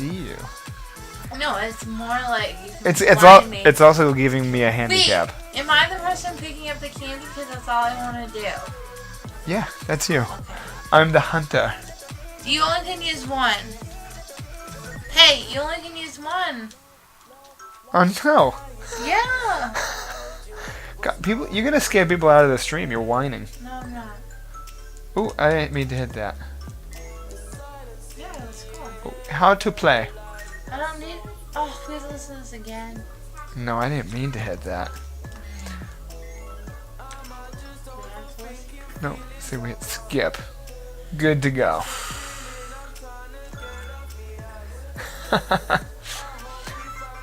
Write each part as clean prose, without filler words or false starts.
see you. No, it's more like you can It's blind me. it's also giving me a handicap. Wait, am I the person picking up the candy? Because that's all I want to do. Yeah, that's you. Okay. I'm the hunter. You only can use one. Hey, you only can use one. Oh no. Yeah. God, people, you're gonna scare people out of the stream. You're whining. No, I'm not. Ooh, I didn't mean to hit that. Yeah, that's cool. Ooh, how to play? I don't need. Oh, please listen to this again. No, I didn't mean to hit that. No, see, we hit skip. Good to go.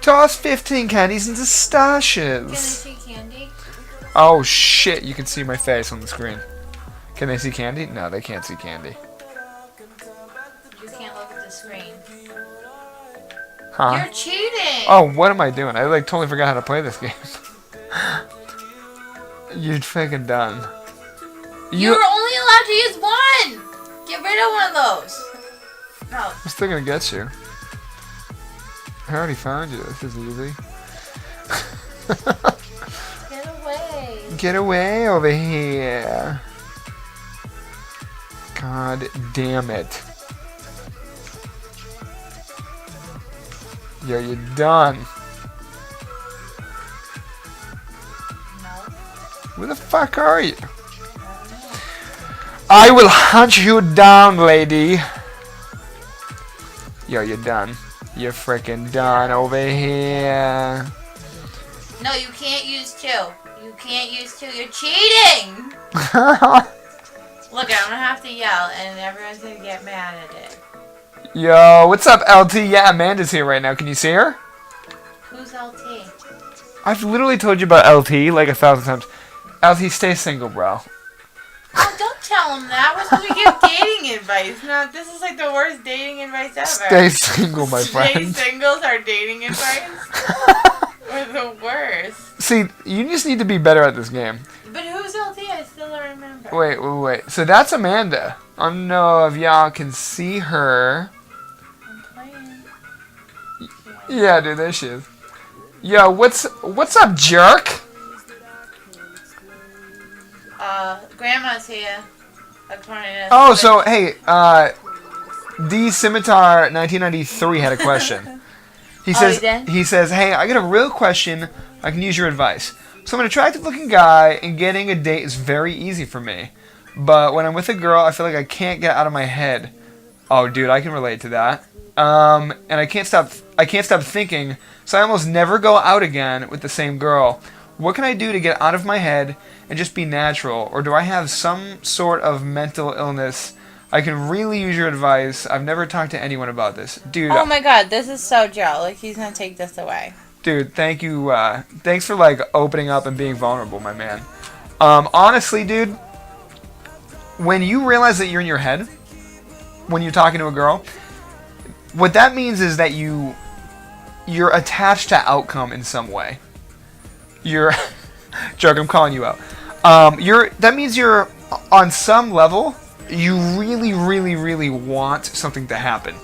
Toss 15 candies into Can I stashes. see candy? Oh shit, you can see my face on the screen. Can they see candy? No, they can't see candy. You can't look at the screen. Huh? You're cheating! Oh, what am I doing? I like totally forgot how to play this game. You're freaking done. You're only allowed to use one! Get rid of one of those. No. I'm still gonna get you. I already found you. This is easy. Get away. Get away over here. God damn it. Yo, you're done. No. Where the fuck are you? I will hunt you down, lady. Yo, you're done. You're freaking done over here. No, you can't use two. You can't use two. You're cheating! Look, I'm gonna have to yell, and everyone's gonna get mad at it. Yo, what's up, LT? Yeah, Amanda's here right now. Can you see her? Who's LT? I've literally told you about LT like 1,000 times. LT, stay single, bro. Oh, don't tell him that. We're supposed to give dating advice. No, this is like the worst dating advice ever. Stay single, my friend. Stay singles are dating advice? We're the worst. See, you just need to be better at this game. But who's LT? I still don't remember. Wait. So that's Amanda. I don't know if y'all can see her. I'm playing. Yeah, dude, there she is. Yo, what's up, jerk? Grandma's here. According to Oh, so hey, D Scimitar 1993 had a question. He says, he did? he says, hey, I got a real question. I can use your advice. So I'm an attractive-looking guy, and getting a date is very easy for me. But when I'm with a girl, I feel like I can't get out of my head. Oh, dude, I can relate to that. And I can't stop thinking, so I almost never go out again with the same girl. What can I do to get out of my head and just be natural? Or do I have some sort of mental illness? I can really use your advice. I've never talked to anyone about this. Dude. Oh my god, this is so Joe. Like, he's gonna take this away. Dude, thank you. Thanks for, like, opening up and being vulnerable, my man. Honestly, dude, when you realize that you're in your head, when you're talking to a girl, what that means is that you're attached to outcome in some way. You're... Joke, I'm calling you out. That means you're, on some level, you really, really, really want something to happen.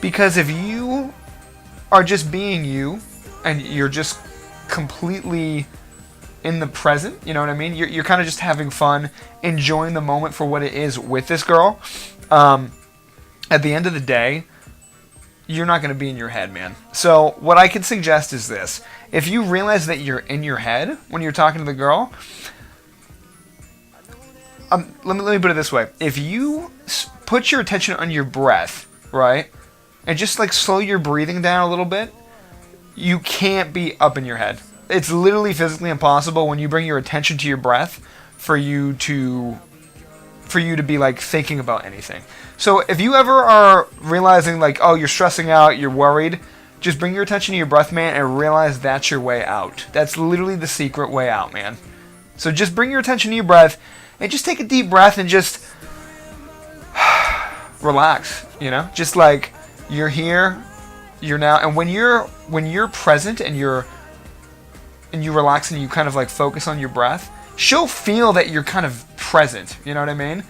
Because if you are just being you, and you're just completely in the present, you know what I mean? You're kind of just having fun, enjoying the moment for what it is with this girl. At the end of the day, you're not going to be in your head, man. So what I can suggest is this. If you realize that you're in your head when you're talking to the girl, let me put it this way. If you put your attention on your breath, right, and just like slow your breathing down a little bit, you can't be up in your head. It's literally physically impossible when you bring your attention to your breath for you to be like thinking about anything. So if you ever are realizing like, oh, you're stressing out, you're worried, just bring your attention to your breath, man, and realize that's your way out. That's literally the secret way out, man. So just bring your attention to your breath and just take a deep breath and just relax, you know? Just like you're here, you're now, and when you're present and you relax and you kind of like focus on your breath, she'll feel that you're kind of present, you know what I mean?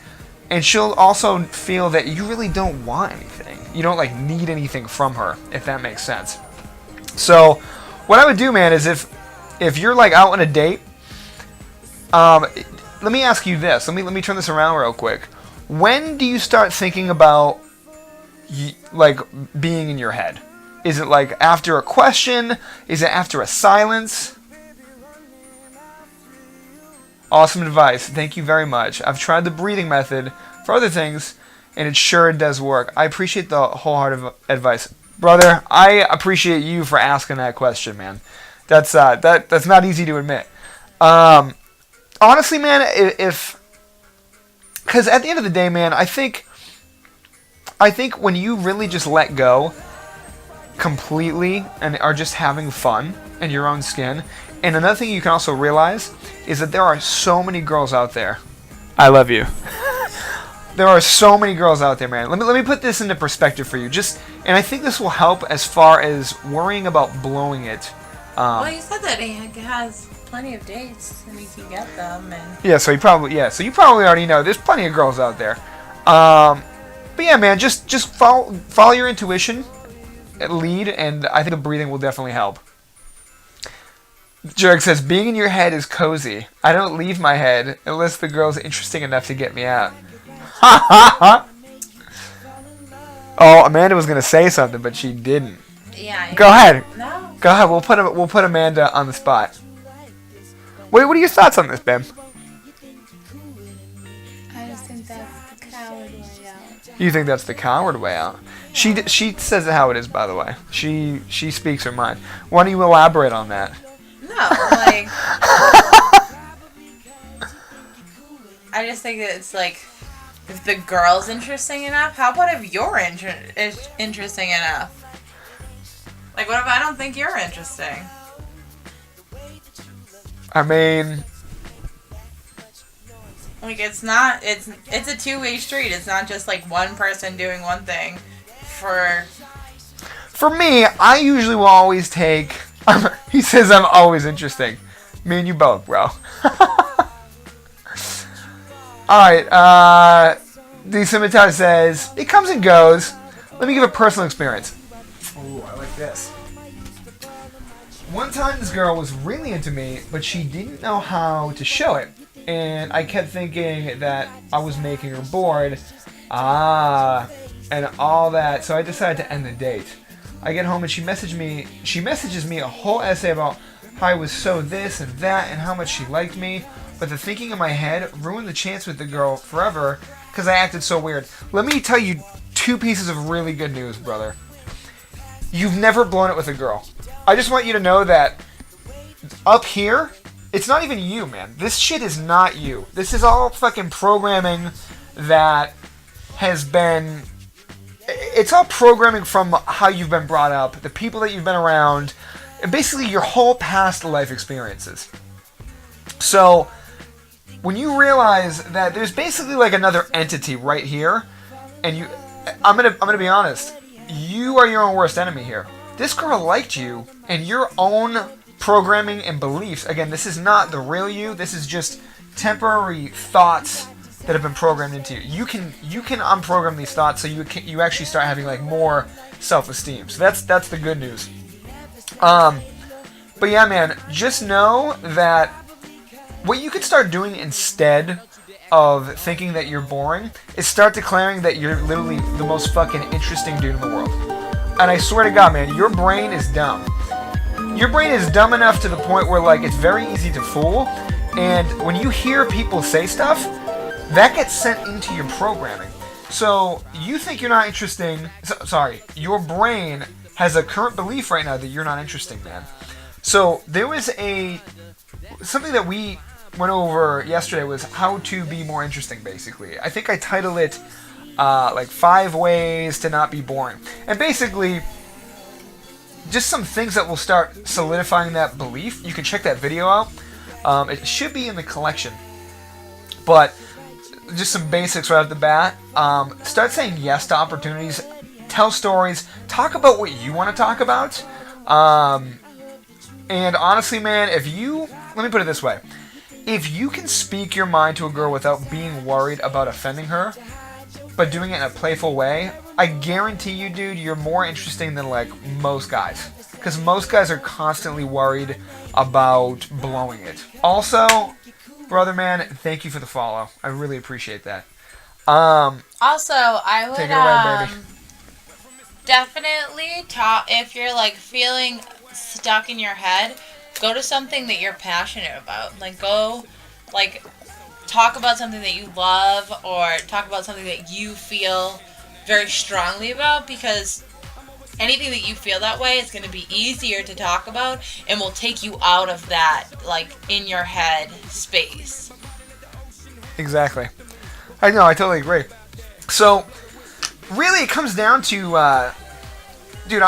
And she'll also feel that you really don't want anything. You don't like need anything from her, if that makes sense. So what I would do, man, is if you're like out on a date, let me ask you this. Let me turn this around real quick. When do you start thinking about like being in your head? Is it like after a question? Is it after a silence? Awesome advice. Thank you very much. I've tried the breathing method for other things, and it sure does work. I appreciate the wholehearted advice. Brother, I appreciate you for asking that question, man. That's not easy to admit. Honestly, man, because at the end of the day, man, I think when you really just let go completely and are just having fun in your own skin, and another thing you can also realize is that there are so many girls out there. I love you. There are so many girls out there, man. Let me put this into perspective for you. And I think this will help as far as worrying about blowing it. Well, he said that he has plenty of dates and he can get them. So you probably already know there's plenty of girls out there. But yeah, man, just follow your intuition, lead, and I think the breathing will definitely help. Jerk says, being in your head is cozy. I don't leave my head unless the girl's interesting enough to get me out. Oh, Amanda was gonna say something, but she didn't. Yeah. Go ahead. No. Go ahead. We'll put Amanda on the spot. What are your thoughts on this, Bim? I just think that's the coward way out. You think that's the coward way out? She says it how it is, by the way. She speaks her mind. Why don't you elaborate on that? No, like I just think that it's like, if the girl's interesting enough, how about if you're interesting enough? Like, what if I don't think you're interesting? I mean, like, it's a two-way street. It's not just like one person doing one thing. For me, I usually will always take. He says I'm always interesting. Me and you both, bro. Alright, the Scimitar says, it comes and goes. Let me give a personal experience. Ooh, I like this. One time this girl was really into me, but she didn't know how to show it. And I kept thinking that I was making her bored. And all that. So I decided to end the date. I get home and she messages me a whole essay about how I was so this and that and how much she liked me. But the thinking in my head ruined the chance with the girl forever because I acted so weird. Let me tell you 2 pieces of really good news, brother. You've never blown it with a girl. I just want you to know that up here, it's not even you, man. This shit is not you. This is all fucking programming that has been... It's all programming from how you've been brought up, the people that you've been around, and basically your whole past life experiences. So, when you realize that there's basically like another entity right here, and I'm gonna be honest, you are your own worst enemy here. This girl liked you, and your own programming and beliefs, again, this is not the real you, this is just temporary thoughts that have been programmed into you. You can unprogram these thoughts so you actually start having like more self-esteem. So that's the good news. But yeah, man, just know that what you could start doing instead of thinking that you're boring is start declaring that you're literally the most fucking interesting dude in the world. And I swear to God, man, your brain is dumb. Your brain is dumb enough to the point where like it's very easy to fool. And when you hear people say stuff, that gets sent into your programming. So you think you're not interesting. Your brain has a current belief right now that you're not interesting, man. So there was something that we went over yesterday was how to be more interesting, basically. I think I titled it like 5 ways to not be boring. And basically, just some things that will start solidifying that belief. You can check that video out. It should be in the collection. But just some basics right off the bat. Start saying yes to opportunities. Tell stories. Talk about what you want to talk about. And honestly, man, let me put it this way. if you can speak your mind to a girl without being worried about offending her, but doing it in a playful way, I guarantee you, dude, you're more interesting than like most guys. Because most guys are constantly worried about blowing it. Also, brother man, thank you for the follow. I really appreciate that. Also, I would Take it away, baby. definitely talk if you're like feeling stuck in your head. Go to something that you're passionate about. Like go, like talk about something that you love, or talk about something that you feel very strongly about, because anything that you feel that way is going to be easier to talk about and will take you out of that like in your head space. Exactly. I know, I totally agree. So, really it comes down to, dude,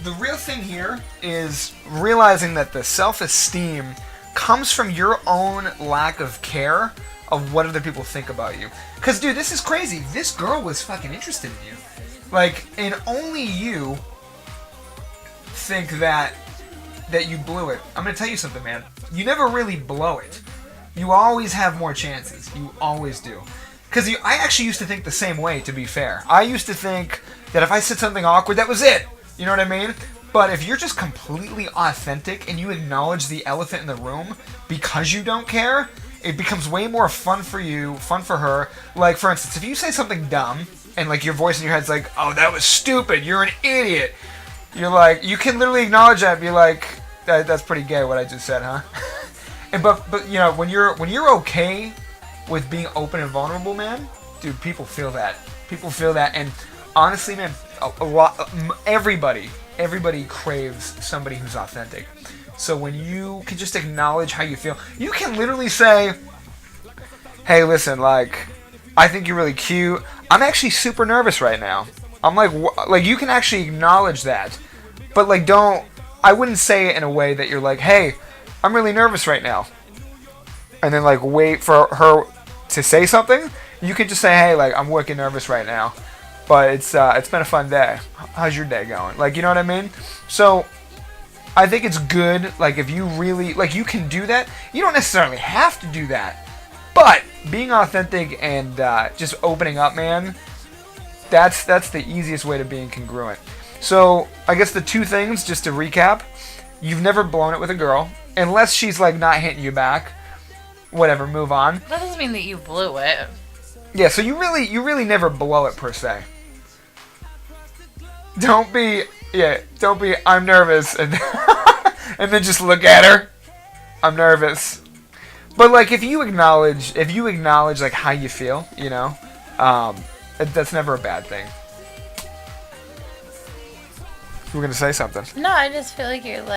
the real thing here is realizing that the self-esteem comes from your own lack of care of what other people think about you. Because, dude, this is crazy. This girl was fucking interested in you. Like, and only you think that you blew it. I'm gonna tell you something, man. You never really blow it. You always have more chances. You always do. Because I actually used to think the same way, to be fair. I used to think that if I said something awkward, that was it. You know what I mean? But if you're just completely authentic and you acknowledge the elephant in the room because you don't care, it becomes way more fun for you, fun for her. Like, for instance, if you say something dumb and, like, your voice in your head's like, oh, that was stupid, you're an idiot. You're like, you can literally acknowledge that and be like, that's pretty gay what I just said, huh? And but you know, when you're okay with being open and vulnerable, man, dude, people feel that. People feel that, and honestly, man, a lot, everybody craves somebody who's authentic. So when you can just acknowledge how you feel, you can literally say, hey, listen, like, I think you're really cute. I'm actually super nervous right now. I'm like you can actually acknowledge that, but like I wouldn't say it in a way that you're like, hey, I'm really nervous right now, and then like wait for her to say something. You could just say, hey, like, I'm working nervous right now, but it's been a fun day. How's your day going? Like, you know what I mean? So I think it's good, like, if you really, like, you can do that. You don't necessarily have to do that, but being authentic and just opening up, man, that's the easiest way to being congruent. So I guess the two things, just to recap, you've never blown it with a girl, unless she's like not hitting you back. Whatever, move on. That doesn't mean that you blew it. Yeah, so you really never blow it per se. Don't be, I'm nervous, and and then just look at her. I'm nervous. But like if you acknowledge like how you feel, you know, that's never a bad thing. You were gonna say something. No, I just feel like you're like